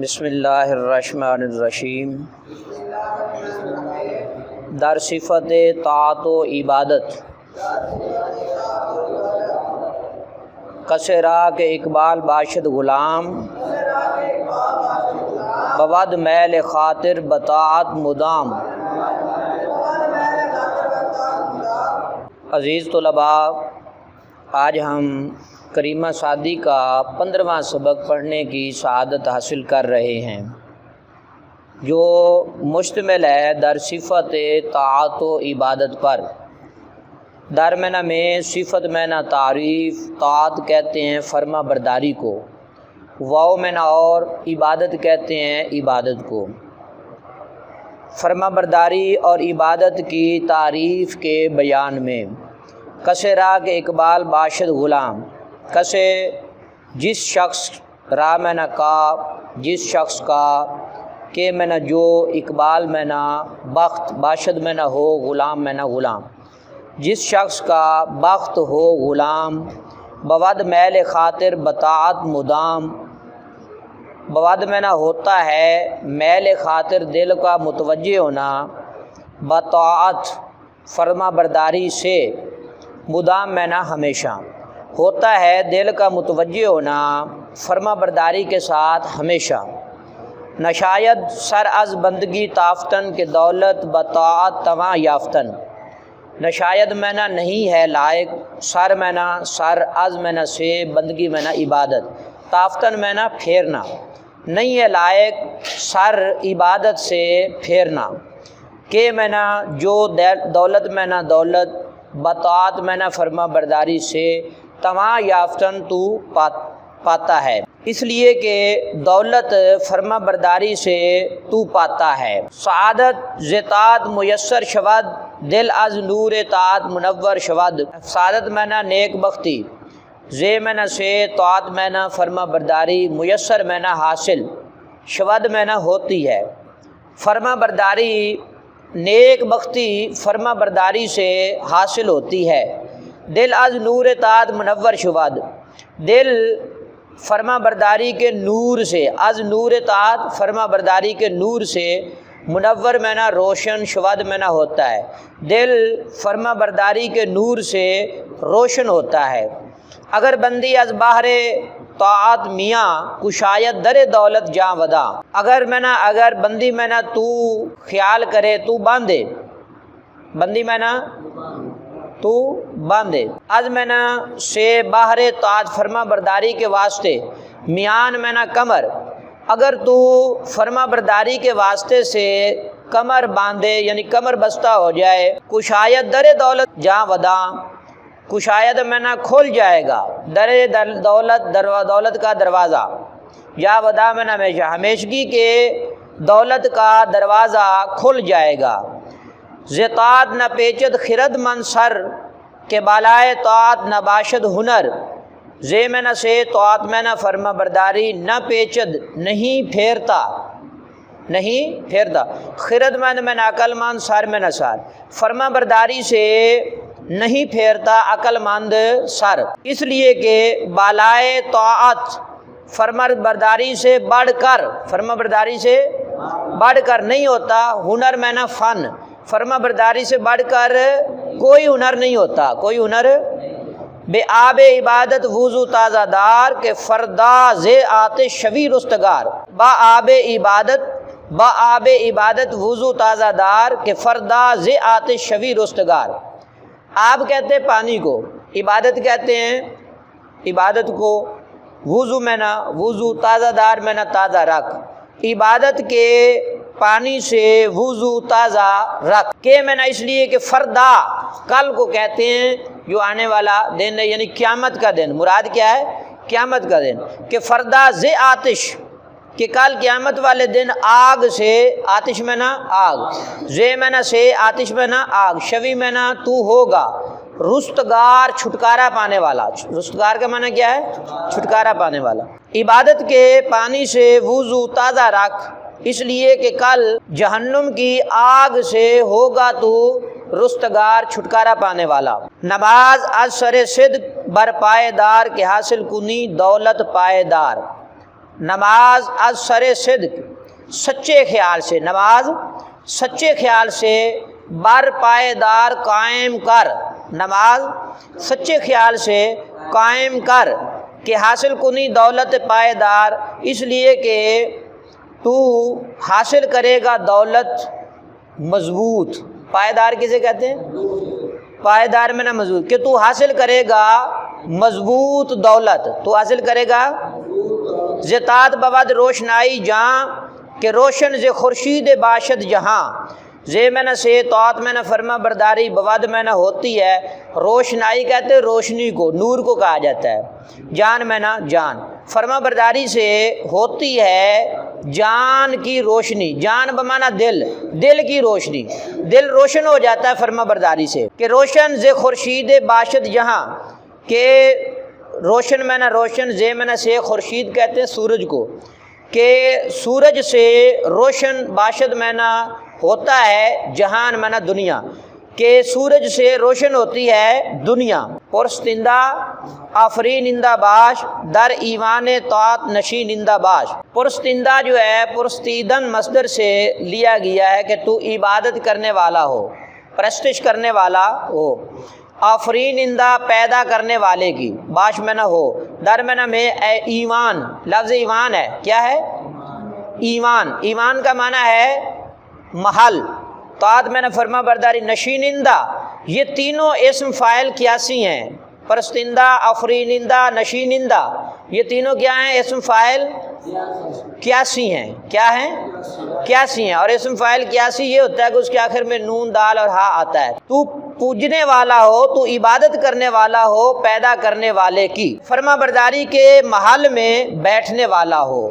بسم اللہ الرحمن الرحیم۔ در صفت طاعت و عبادت کسرا کے اقبال باشد غلام، بود میل خاطر بطاعت مدام۔ عزیز طلباء، آج ہم کریما سادی کا 15واں سبق پڑھنے کی سعادت حاصل کر رہے ہیں، جو مشتمل ہے در صفت طاعت و عبادت پر۔ در معنی میں صفت معنی تعریف، طاعت کہتے ہیں فرما برداری کو، واو معنی اور عبادت کہتے ہیں عبادت کو۔ فرما برداری اور عبادت کی تعریف کے بیان میں کسرا کے اقبال باشد غلام، کسے جس شخص، را معنی کا جس شخص کا، کہ معنی جو، اقبال معنی بخت، باشد معنی ہو، غلام معنی غلام، جس شخص کا بخت ہو غلام، بود میل خاطر بطاعت مدام۔ بود معنی ہوتا ہے میل خاطر دل کا متوجہ ہونا، بطاعت فرما برداری سے، مدام معنی ہمیشہ، ہوتا ہے دل کا متوجہ ہونا فرما برداری کے ساتھ ہمیشہ۔ نشاید سر از بندگی تافتن کے دولت بطاعت تواں یافتن۔ نشاید معنی نہیں ہے لائق، سر معنی سر، از معنی سے، بندگی معنی عبادت، تافتن معنی پھیرنا، نہیں ہے لائق سر عبادت سے پھیرنا، کہ معنی جو، دولت معنی دولت، بطاعت معنی فرما برداری سے، تواں یافتن تو پاتا ہے، اس لیے کہ دولت فرما برداری سے تو پاتا ہے۔ سعادت زطاعت میسر شود، دل از نور طاعت منور شود۔ سعادت معنی نیک بختی، زے معنی سے، طاعت معنی فرما برداری، میسر معنی حاصل، شود معنی ہوتی ہے۔ فرما برداری، نیک بختی فرما برداری سے حاصل ہوتی ہے۔ دل از نور طاعت منور شود، دل فرما برداری کے نور سے، از نور طاعت فرما برداری کے نور سے، منور معنی روشن، شود معنی ہوتا ہے، دل فرما برداری کے نور سے روشن ہوتا ہے۔ اگر بندی از باہر طاعت میاں، کشایت در دولت جاں ودا۔ اگر معنی، اگر بندی معنی تو خیال کرے، تو باندھے، بندی معنی تو باندھے، از معنی سے باہر طاعت فرما برداری کے واسطے، میان معنی کمر، اگر تو فرما برداری کے واسطے سے کمر باندھے یعنی کمر بستہ ہو جائے، کشایت در دولت جاں ودا، کشایت معنی کھل جائے گا، در دولت، دولت کا دروازہ، یا ودا معنی ہمیشہ، ہمیشگی کے دولت کا دروازہ کھل جائے گا۔ زطاعت نہ پیچد خرد من سر، کہ بالائے طاعت نہ باشد ہنر۔ زے معنی سے، طاعت معنی فرما برداری، نہ پیچد نہیں پھیرتا، نہیں پھیرتا، خرد معنی عقل مند، سر معنی سر، فرما برداری سے نہیں پھیرتا عقل مند سر، اس لیے کہ بالائے طاعت فرما برداری سے بڑھ کر، فرما برداری سے بڑھ کر نہیں ہوتا، ہنر معنی فن، فرما برداری سے بڑھ کر کوئی ہنر نہیں ہوتا، کوئی ہنر۔ بے آب عبادت وضو تازہ دار، کہ فردا زے آتش شوی رستگار۔ با آب عبادت، با آب عبادت وضو تازہ دار، کہ فردا زے آتش شوی رستگار۔ آب کہتے ہیں پانی کو، عبادت کہتے ہیں عبادت کو، وضو معنی وضو، تازہ دار معنی تازہ رکھ، عبادت کے پانی سے وضو تازہ رکھ، کہ معنی اس لیے کہ فردا کل کو کہتے ہیں، جو آنے والا دن ہے، یعنی قیامت کا دن، مراد کیا ہے؟ قیامت کا دن، کہ فردا زے آتش، کہ کل قیامت والے دن آگ سے، آتش میں نا آگ، زے میں نا سے، آتش میں نا آگ، شوی میں نا تو ہوگا، رستگار چھٹکارا پانے والا۔ رستگار کا معنی کیا ہے؟ چھٹکارا پانے والا۔ عبادت کے پانی سے وضو تازہ رکھ، اس لیے کہ کل جہنم کی آگ سے ہوگا تو رستگار، چھٹکارا پانے والا۔ نماز از سر صدق بر پائے دار، کہ حاصل کنی دولت پائے دار۔ نماز از سر صدق، سچے خیال سے، نماز سچے خیال سے بر پائیدار قائم کر، نماز سچے خیال سے قائم کر کہ حاصل کنی دولت پائیدار، اس لیے کہ تو حاصل کرے گا دولت مضبوط۔ پائیدار کسے کہتے ہیں؟ پائیدار میں نہ مضبوط، کہ تو حاصل کرے گا مضبوط دولت، تو حاصل کرے گا زتات بود روشنائی جہاں، کہ روشن ز خورشید باشد جہاں، زے میں نہ سے طاعت میں نہ فرما برداری، بود میں نہ ہوتی ہے، روشنائی کہتے ہیں روشنی کو، نور کو کہا جاتا ہے، جان میں نہ جان، فرما برداری سے ہوتی ہے جان کی روشنی، جان بمانا دل، دل کی روشنی، دل روشن ہو جاتا ہے فرما برداری سے، کہ روشن ز خورشید باشد جہاں، کہ روشن میں نہ روشن، زے میں نہ سے خورشید کہتے ہیں سورج کو، کہ سورج سے روشن باشد میں نہ ہوتا ہے جہان میں نہ دنیا، کہ سورج سے روشن ہوتی ہے دنیا، پرستندہ آفرینندہ باش در ایمان طاعت نشینندہ باش۔ پرستندہ جو ہے پرستیدن مصدر سے لیا گیا ہے کہ تو عبادت کرنے والا ہو، پرستش کرنے والا ہو، آفرینندہ پیدا کرنے والے کی، باش میں نہ ہو، در میں نہ میں، اے ایمان، لفظ ایمان ہے، کیا ہے؟ ایمان، ایمان کا معنی ہے محل، طاعت میں نہ فرما برداری، نشینندہ، یہ تینوں اسم فاعل قیاسی ہیں، پرستندہ، آفرینندہ، نشینندہ، یہ تینوں کیا ہیں؟ اسم فاعل قیاسی ہیں، کیا ہیں؟ قیاسی ہیں، اور اسم فاعل قیاسی یہ ہوتا ہے کہ اس کے آخر میں نون دال اور ہا آتا ہے۔ تو پوجنے والا ہو، تو عبادت کرنے والا ہو پیدا کرنے والے کی، فرما برداری کے محل میں بیٹھنے والا ہو،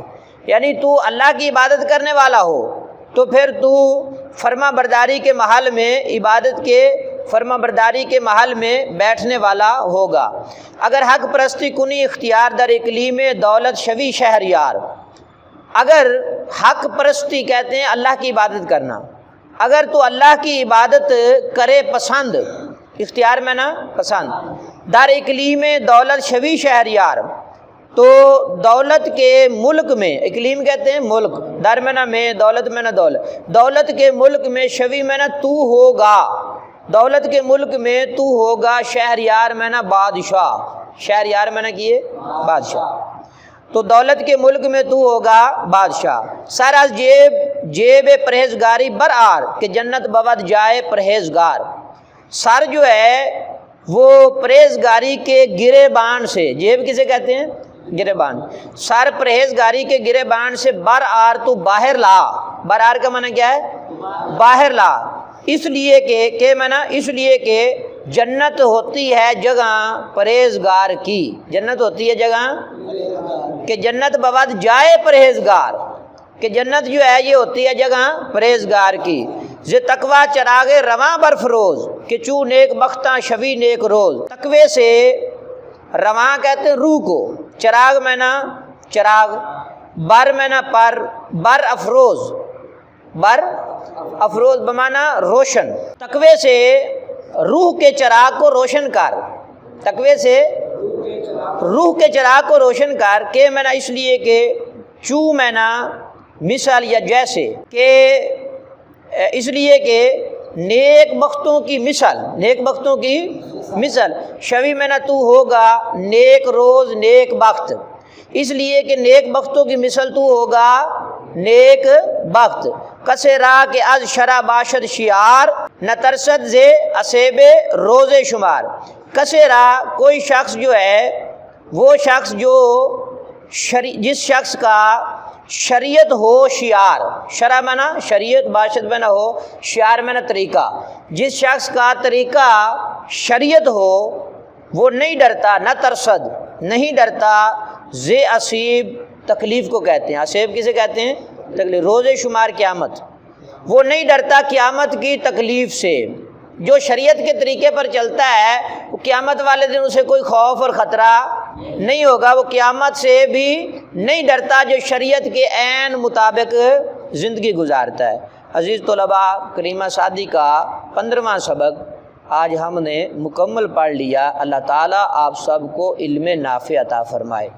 یعنی تو اللہ کی عبادت کرنے والا ہو تو پھر تو فرما برداری کے محل میں، عبادت کے فرما برداری کے محل میں بیٹھنے والا ہوگا۔ اگر حق پرستی کنی اختیار در اقلیم دولت شوی شہریار، اگر حق پرستی کہتے ہیں اللہ کی عبادت کرنا، اگر تو اللہ کی عبادت کرے پسند، اختیار میں نا پسند، در اقلیم دولت شوی شہریار، تو دولت کے ملک میں، اقلیم کہتے ہیں ملک، در میں نہ میں، دولت میں نہ دولت، دولت کے ملک میں، شوی میں نہ تو ہوگا، دولت کے ملک میں تو ہوگا، شہریار میں نہ بادشاہ، شہریار میں نہ کیے بادشاہ، تو دولت کے ملک میں تو ہوگا بادشاہ۔ سر از جیب پرہیزگاری برآر، کہ جنت بود جائے پرہیزگار، سر جو ہے وہ پرہیزگاری کے گرے بان سے، جیب کسے کہتے ہیں؟ گرے بان، سر پرہیزگاری کے گرے بان سے برآر، تو باہر لا، برآر کا معنی کیا ہے؟ باہر لا، اس لیے کہ میں نا، اس لیے کہ جنت ہوتی ہے جگہ پرہیزگار کی، جنت ہوتی ہے جگہ، کہ جنت بود جائے پرہیزگار، کہ جنت جو ہے یہ ہوتی ہے جگہ پرہیزگار کی، ز تقوی چراغ رواں برفروز، کہ چو نیک بختاں شوی نیک روز، تقوی سے رواں کہتے ہیں روح کو، چراغ میں نا چراغ، بر میں نا پر، بر افروز، بر افروز بمانا روشن، تقوی سے روح کے چراغ کو روشن کر، تقوی سے روح کے چراغ کو روشن کر، کہ میں نا اس لیے کہ چو میں نا مثال یا جیسے، کہ اس لیے کہ نیک بختوں کی مثل، نیک بختوں کی مثل، شوی میں نہ تو ہوگا نیک روز نیک بخت، اس لیے کہ نیک بختوں کی مثل تو ہوگا نیک بخت، کسے راہ کہ از شرع باشد شیار، نہ ترسد زے اسیب روز شمار، کسے راہ کوئی شخص جو ہے، وہ شخص جو جس شخص کا شریعت ہو شیار، شرع میں نہ شریعت، باشد میں نہ ہو، شیار میں نہ طریقہ، جس شخص کا طریقہ شریعت ہو وہ نہیں ڈرتا، نہ ترسد نہیں ڈرتا، زے اسیب تکلیف کو کہتے ہیں، اسیب کسے کہتے ہیں؟ تکلیف، روز شمار قیامت، وہ نہیں ڈرتا قیامت کی تکلیف سے، جو شریعت کے طریقے پر چلتا ہے وہ قیامت والے دن اسے کوئی خوف اور خطرہ نہیں ہوگا، وہ قیامت سے بھی نہیں ڈرتا جو شریعت کے عین مطابق زندگی گزارتا ہے۔ عزیز طلباء، کریمہ سادی کا 15واں سبق آج ہم نے مکمل پڑھ لیا۔ اللہ تعالیٰ آپ سب کو علم نافع عطا فرمائے۔